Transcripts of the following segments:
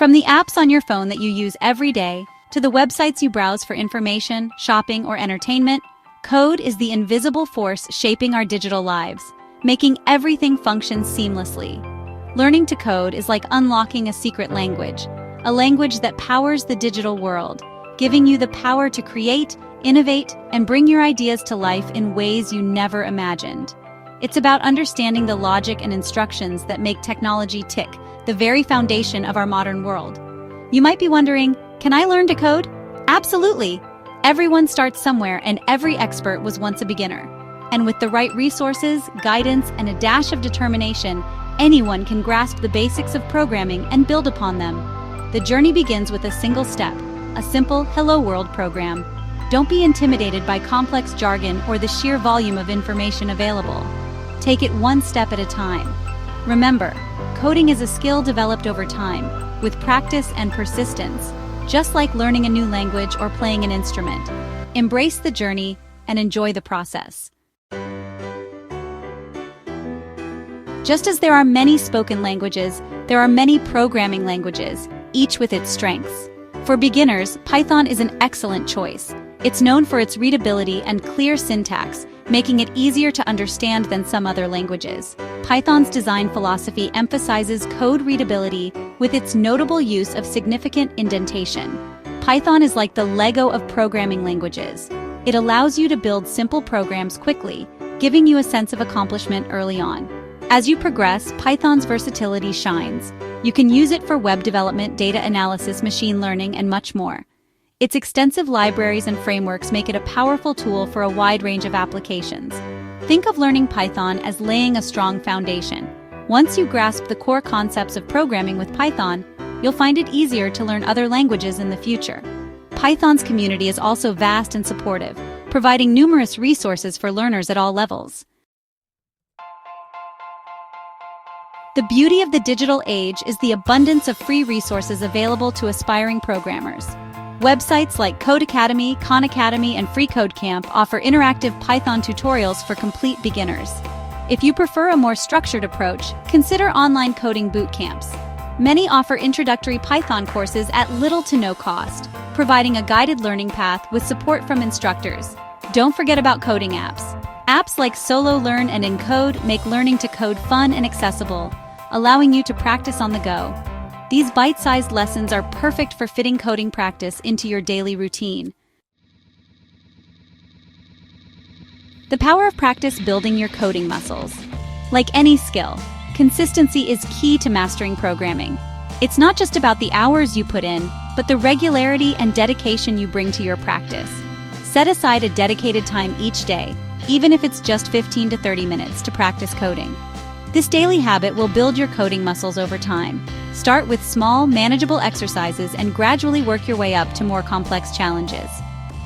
From the apps on your phone that you use every day to the websites you browse for information, shopping, or entertainment, code is the invisible force shaping our digital lives, making everything function seamlessly. Learning to code is like unlocking a secret language, a language that powers the digital world, giving you the power to create, innovate, and bring your ideas to life in ways you never imagined. It's about understanding the logic and instructions that make technology tick, the very foundation of our modern world. You might be wondering, can I learn to code? Absolutely! Everyone starts somewhere, and every expert was once a beginner. And with the right resources, guidance, and a dash of determination, anyone can grasp the basics of programming and build upon them. The journey begins with a single step, a simple Hello World program. Don't be intimidated by complex jargon or the sheer volume of information available. Take it one step at a time. Remember, coding is a skill developed over time, with practice and persistence, just like learning a new language or playing an instrument. Embrace the journey and enjoy the process. Just as there are many spoken languages, there are many programming languages, each with its strengths. For beginners, Python is an excellent choice. It's known for its readability and clear syntax, making it easier to understand than some other languages. Python's design philosophy emphasizes code readability with its notable use of significant indentation. Python is like the Lego of programming languages. It allows you to build simple programs quickly, giving you a sense of accomplishment early on. As you progress, Python's versatility shines. You can use it for web development, data analysis, machine learning, and much more. Its extensive libraries and frameworks make it a powerful tool for a wide range of applications. Think of learning Python as laying a strong foundation. Once you grasp the core concepts of programming with Python, you'll find it easier to learn other languages in the future. Python's community is also vast and supportive, providing numerous resources for learners at all levels. The beauty of the digital age is the abundance of free resources available to aspiring programmers. Websites like Code Academy, Khan Academy, and FreeCodeCamp offer interactive Python tutorials for complete beginners. If you prefer a more structured approach, consider online coding boot camps. Many offer introductory Python courses at little to no cost, providing a guided learning path with support from instructors. Don't forget about coding apps. Apps like Solo Learn and Encode make learning to code fun and accessible, allowing you to practice on the go. These bite-sized lessons are perfect for fitting coding practice into your daily routine. The power of practice building your coding muscles. Like any skill, consistency is key to mastering programming. It's not just about the hours you put in, but the regularity and dedication you bring to your practice. Set aside a dedicated time each day, even if it's just 15 to 30 minutes to practice coding. This daily habit will build your coding muscles over time. Start with small, manageable exercises and gradually work your way up to more complex challenges.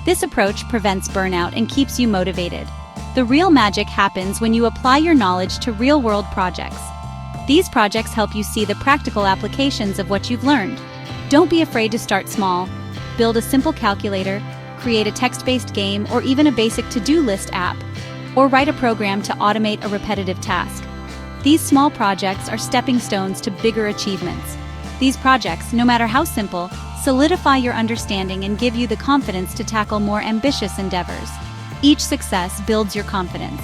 This approach prevents burnout and keeps you motivated. The real magic happens when you apply your knowledge to real-world projects. These projects help you see the practical applications of what you've learned. Don't be afraid to start small. Build a simple calculator, create a text-based game, or even a basic to-do list app, or write a program to automate a repetitive task. These small projects are stepping stones to bigger achievements. These projects, no matter how simple, solidify your understanding and give you the confidence to tackle more ambitious endeavors. Each success builds your confidence.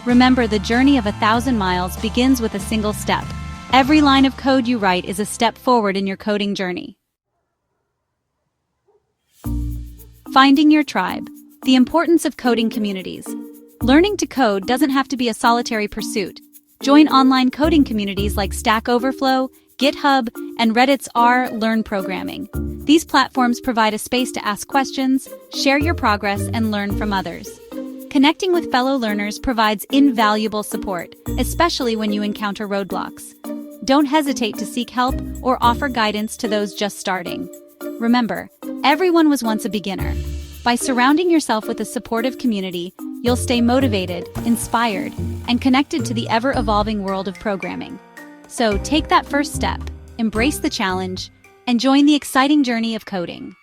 Remember, the journey of 1,000 miles begins with a single step. Every line of code you write is a step forward in your coding journey. Finding your tribe. The importance of coding communities. Learning to code doesn't have to be a solitary pursuit. Join online coding communities like Stack Overflow, GitHub, and Reddit's r/Learn Programming. These platforms provide a space to ask questions, share your progress, and learn from others. Connecting with fellow learners provides invaluable support, especially when you encounter roadblocks. Don't hesitate to seek help or offer guidance to those just starting. Remember, everyone was once a beginner. By surrounding yourself with a supportive community, you'll stay motivated, inspired, and connected to the ever-evolving world of programming. So take that first step, embrace the challenge, and join the exciting journey of coding.